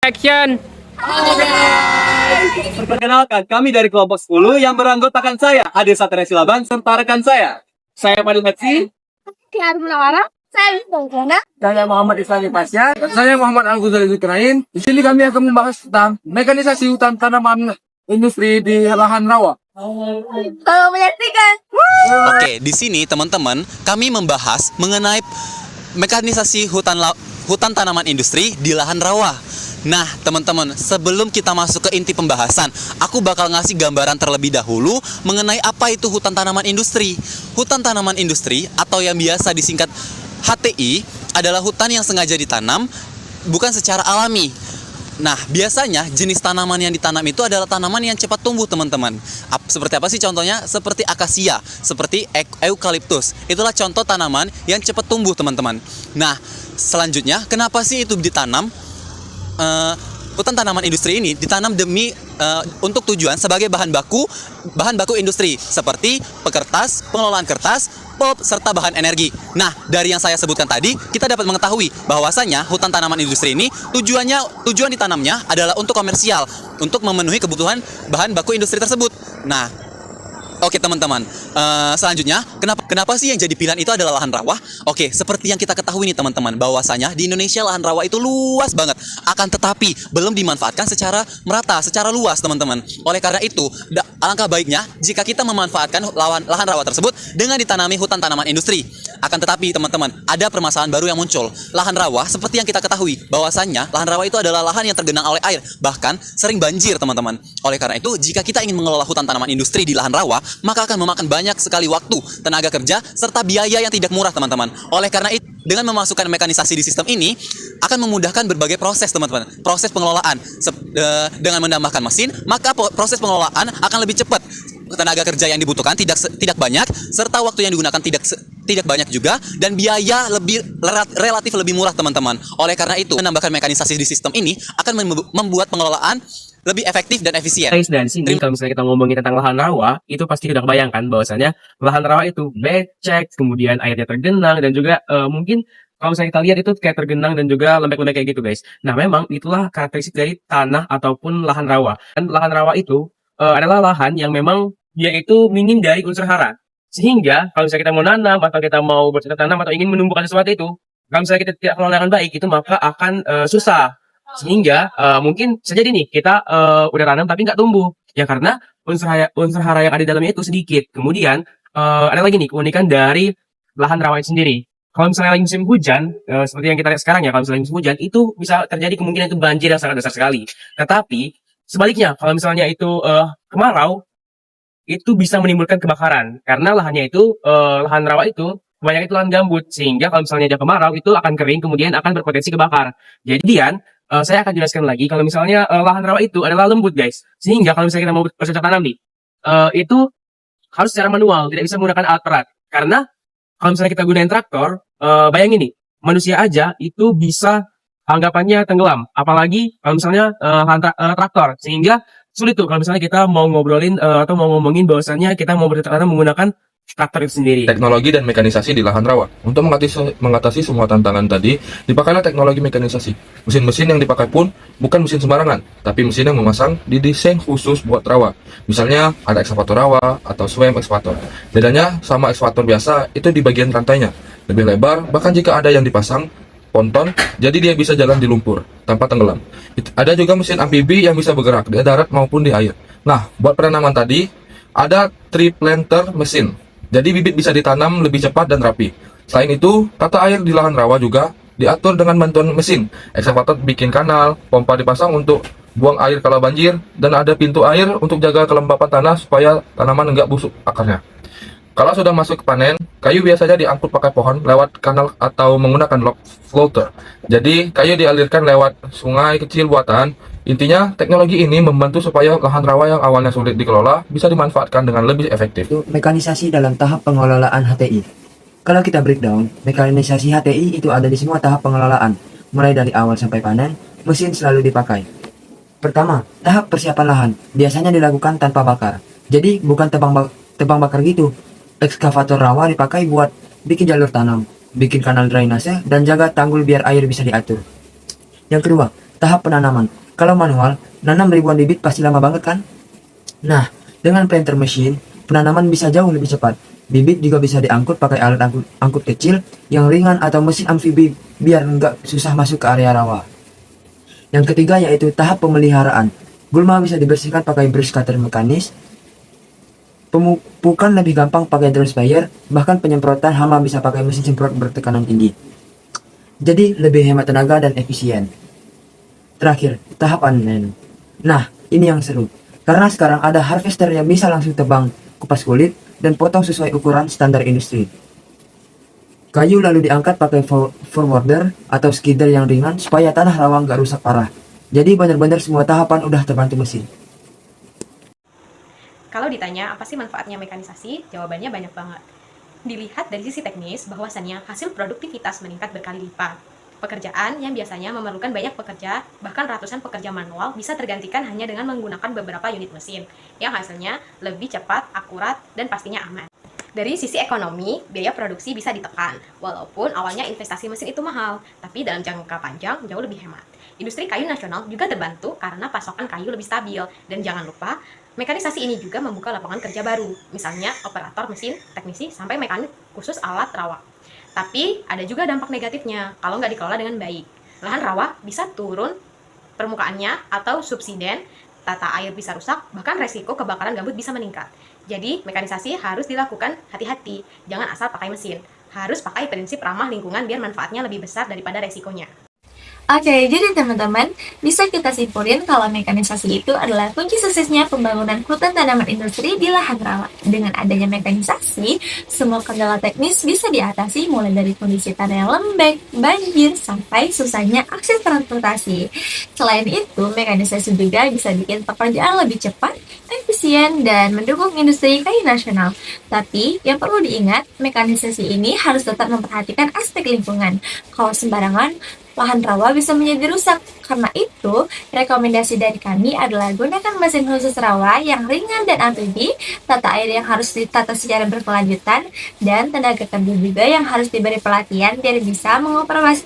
Action. Perkenalkan, kami dari kelompok 10 yang beranggotakan saya, Ade Satria Silaban, serta rekan saya. Saya Fadil Metsi. Tiar Munawara, saya Bangkana. Saya Muhammad Islami Pasya. Saya Muhammad Al-Ghazali Zulkarnain. Di sini kami akan membahas tentang mekanisasi hutan tanaman industri di lahan rawa. Kalau menyaksikan, Oke, di sini teman-teman kami membahas mengenai mekanisasi hutan tanaman industri di lahan rawa. Nah, teman-teman, sebelum kita masuk ke inti pembahasan, aku bakal ngasih gambaran terlebih dahulu mengenai apa itu hutan tanaman industri. Hutan tanaman industri atau yang biasa disingkat HTI adalah hutan yang sengaja ditanam bukan secara alami. Nah, biasanya jenis tanaman yang ditanam itu adalah tanaman yang cepat tumbuh, teman-teman. Seperti apa sih contohnya? Seperti akasia, seperti eukaliptus. Itulah contoh tanaman yang cepat tumbuh, teman-teman. Nah, selanjutnya, kenapa sih itu ditanam? Hutan tanaman industri ini ditanam demi untuk tujuan sebagai bahan baku industri seperti pekertas, pengelolaan kertas, pulp, serta bahan energi. Nah, dari yang saya sebutkan tadi, kita dapat mengetahui bahwasanya hutan tanaman industri ini tujuan ditanamnya adalah untuk komersial, untuk memenuhi kebutuhan bahan baku industri tersebut. Nah, oke teman-teman, selanjutnya kenapa sih yang jadi pilihan itu adalah lahan rawa? Oke, seperti yang kita ketahui nih teman-teman, bahwasanya di Indonesia lahan rawa itu luas banget, akan tetapi belum dimanfaatkan secara merata, secara luas teman-teman. Oleh karena itu, alangkah baiknya jika kita memanfaatkan lahan rawa tersebut dengan ditanami hutan tanaman industri. Akan tetapi teman-teman, ada permasalahan baru yang muncul. Lahan rawa seperti yang kita ketahui, bahwasanya lahan rawa itu adalah lahan yang tergenang oleh air, bahkan sering banjir teman-teman. Oleh karena itu, jika kita ingin mengelola hutan tanaman industri di lahan rawa, maka akan memakan banyak sekali waktu, tenaga kerja, serta biaya yang tidak murah teman-teman. Oleh karena itu, dengan memasukkan mekanisasi di sistem ini, akan memudahkan berbagai proses teman-teman. Proses pengelolaan, dengan menambahkan mesin, maka proses pengelolaan akan lebih cepat. Tenaga kerja yang dibutuhkan tidak banyak, serta waktu yang digunakan tidak banyak juga, dan biaya relatif lebih murah teman-teman. Oleh karena itu, menambahkan mekanisasi di sistem ini akan membuat pengelolaan lebih efektif dan efisien. Guys, dan sini kalau misalnya kita ngomongin tentang lahan rawa, itu pasti udah kebayangkan bahwasanya lahan rawa itu becek, kemudian airnya tergenang, dan juga mungkin kalau misalnya kita lihat itu kayak tergenang dan juga lembek-lembek kayak gitu guys. Nah, memang itulah karakteristik dari tanah ataupun lahan rawa. Dan lahan rawa itu adalah lahan yang memang dia itu minim dari unsur hara. Sehingga kalau misalnya kita mau nanam atau kita mau bercocok tanam atau ingin menumbuhkan sesuatu itu, kalau misalnya kita tidak kelola dengan baik, itu maka akan susah. Sehingga mungkin saja nih kita udah tanam tapi nggak tumbuh. Ya karena unsur hara yang ada di dalamnya itu sedikit. Kemudian ada lagi nih keunikan dari lahan rawa itu sendiri. Kalau misalnya lagi musim hujan, seperti yang kita lihat sekarang ya, kalau misalnya musim hujan, itu bisa terjadi kemungkinan itu banjir yang sangat besar sekali. Tetapi sebaliknya, kalau misalnya itu kemarau, itu bisa menimbulkan kebakaran. Karena lahannya itu, lahan rawa itu, kebanyakan itu lahan gambut. Sehingga kalau misalnya ada kemarau, itu akan kering, kemudian akan berpotensi kebakar. Jadi saya akan jelaskan lagi, kalau misalnya lahan rawa itu adalah lembut guys. Sehingga kalau misalnya kita mau bercocok tanam nih, itu harus secara manual, tidak bisa menggunakan alat berat. Karena kalau misalnya kita gunain traktor, bayangin nih, manusia aja itu bisa anggapannya tenggelam. Apalagi kalau misalnya traktor. Sehingga sulit tuh kalau misalnya kita mau ngobrolin atau mau ngomongin bahwasannya kita mau bercocok tanam menggunakan traktor itu sendiri. Teknologi dan mekanisasi di lahan rawa. Untuk mengatasi semua tantangan tadi, dipakailah teknologi mekanisasi. Mesin-mesin yang dipakai pun bukan mesin sembarangan, tapi mesin yang memasang didesain khusus buat rawa. Misalnya ada ekskavator rawa atau swam ekskavator. Bedanya sama ekskavator biasa itu di bagian rantainya, lebih lebar, bahkan jika ada yang dipasang ponton, jadi dia bisa jalan di lumpur tanpa tenggelam. Ada juga mesin amfibi yang bisa bergerak di darat maupun di air. Nah, buat penanaman tadi, ada tree planter mesin. Jadi bibit bisa ditanam lebih cepat dan rapi. Selain itu, tata air di lahan rawa juga diatur dengan bantuan mesin. Ekskavator bikin kanal, pompa dipasang untuk buang air kalau banjir, dan ada pintu air untuk jaga kelembapan tanah supaya tanaman enggak busuk akarnya. Kalau sudah masuk ke panen, kayu biasanya diangkut pakai pohon lewat kanal atau menggunakan log floater. Jadi, kayu dialirkan lewat sungai kecil buatan. Intinya, teknologi ini membantu supaya lahan rawa yang awalnya sulit dikelola bisa dimanfaatkan dengan lebih efektif. Itu mekanisasi dalam tahap pengelolaan HTI. Kalau kita breakdown, mekanisasi HTI itu ada di semua tahap pengelolaan, mulai dari awal sampai panen, mesin selalu dipakai. Pertama, tahap persiapan lahan, biasanya dilakukan tanpa bakar. Jadi bukan tebang bakar gitu. Ekskavator rawa dipakai buat bikin jalur tanam, bikin kanal drainase, dan jaga tanggul biar air bisa diatur. Yang kedua, tahap penanaman. Kalau manual, nanam ribuan bibit pasti lama banget kan? Nah, dengan planter mesin, penanaman bisa jauh lebih cepat. Bibit juga bisa diangkut pakai alat angkut kecil yang ringan atau mesin amfibi biar nggak susah masuk ke area rawa. Yang ketiga yaitu tahap pemeliharaan. Gulma bisa dibersihkan pakai brush cutter mekanis. Pemupukan lebih gampang pakai drone sprayer, bahkan penyemprotan hama bisa pakai mesin semprot bertekanan tinggi. Jadi lebih hemat tenaga dan efisien. Terakhir, tahap panen. Nah, ini yang seru. Karena sekarang ada harvester yang bisa langsung tebang, kupas kulit, dan potong sesuai ukuran standar industri. Kayu lalu diangkat pakai forwarder atau skidder yang ringan supaya tanah rawa nggak rusak parah. Jadi benar-benar semua tahapan udah terbantu mesin. Kalau ditanya apa sih manfaatnya mekanisasi, jawabannya banyak banget. Dilihat dari sisi teknis, bahwasannya hasil produktivitas meningkat berkali lipat. Pekerjaan yang biasanya memerlukan banyak pekerja, bahkan ratusan pekerja manual, bisa tergantikan hanya dengan menggunakan beberapa unit mesin, yang hasilnya lebih cepat, akurat, dan pastinya aman. Dari sisi ekonomi, biaya produksi bisa ditekan, walaupun awalnya investasi mesin itu mahal, tapi dalam jangka panjang jauh lebih hemat. Industri kayu nasional juga terbantu karena pasokan kayu lebih stabil, dan jangan lupa, mekanisasi ini juga membuka lapangan kerja baru, misalnya operator mesin, teknisi, sampai mekanik khusus alat rawa. Tapi ada juga dampak negatifnya kalau nggak dikelola dengan baik. Lahan rawa bisa turun permukaannya atau subsiden, tata air bisa rusak, bahkan resiko kebakaran gambut bisa meningkat. Jadi mekanisasi harus dilakukan hati-hati, jangan asal pakai mesin. Harus pakai prinsip ramah lingkungan biar manfaatnya lebih besar daripada resikonya. Oke, jadi teman-teman, bisa kita simpulin kalau mekanisasi itu adalah kunci suksesnya pembangunan hutan tanaman industri di lahan rawa. Dengan adanya mekanisasi, semua kendala teknis bisa diatasi mulai dari kondisi tanah yang lembek, banjir, sampai susahnya akses transportasi. Selain itu, mekanisasi juga bisa bikin pekerjaan lebih cepat, efisien, dan mendukung industri kayu nasional. Tapi, yang perlu diingat, mekanisasi ini harus tetap memperhatikan aspek lingkungan. Kalau sembarangan, lahan rawa bisa menjadi rusak. Karena itu, rekomendasi dari kami adalah gunakan mesin khusus rawa yang ringan dan amfibi, tata air yang harus ditata secara berkelanjutan, dan tenaga kerja juga yang harus diberi pelatihan biar bisa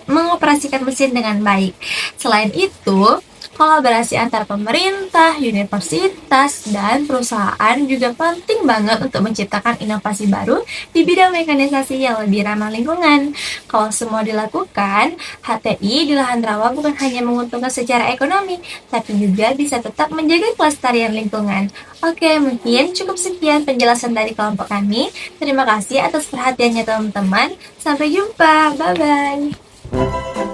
mengoperasikan mesin dengan baik. Selain itu, kolaborasi antar pemerintah, universitas, dan perusahaan juga penting banget untuk menciptakan inovasi baru di bidang mekanisasi yang lebih ramah lingkungan. Kalau semua dilakukan, HTI di lahan rawa bukan hanya menguntungkan secara ekonomi, tapi juga bisa tetap menjaga kelestarian lingkungan. Oke, mungkin cukup sekian penjelasan dari kelompok kami. Terima kasih atas perhatiannya teman-teman. Sampai jumpa, bye-bye.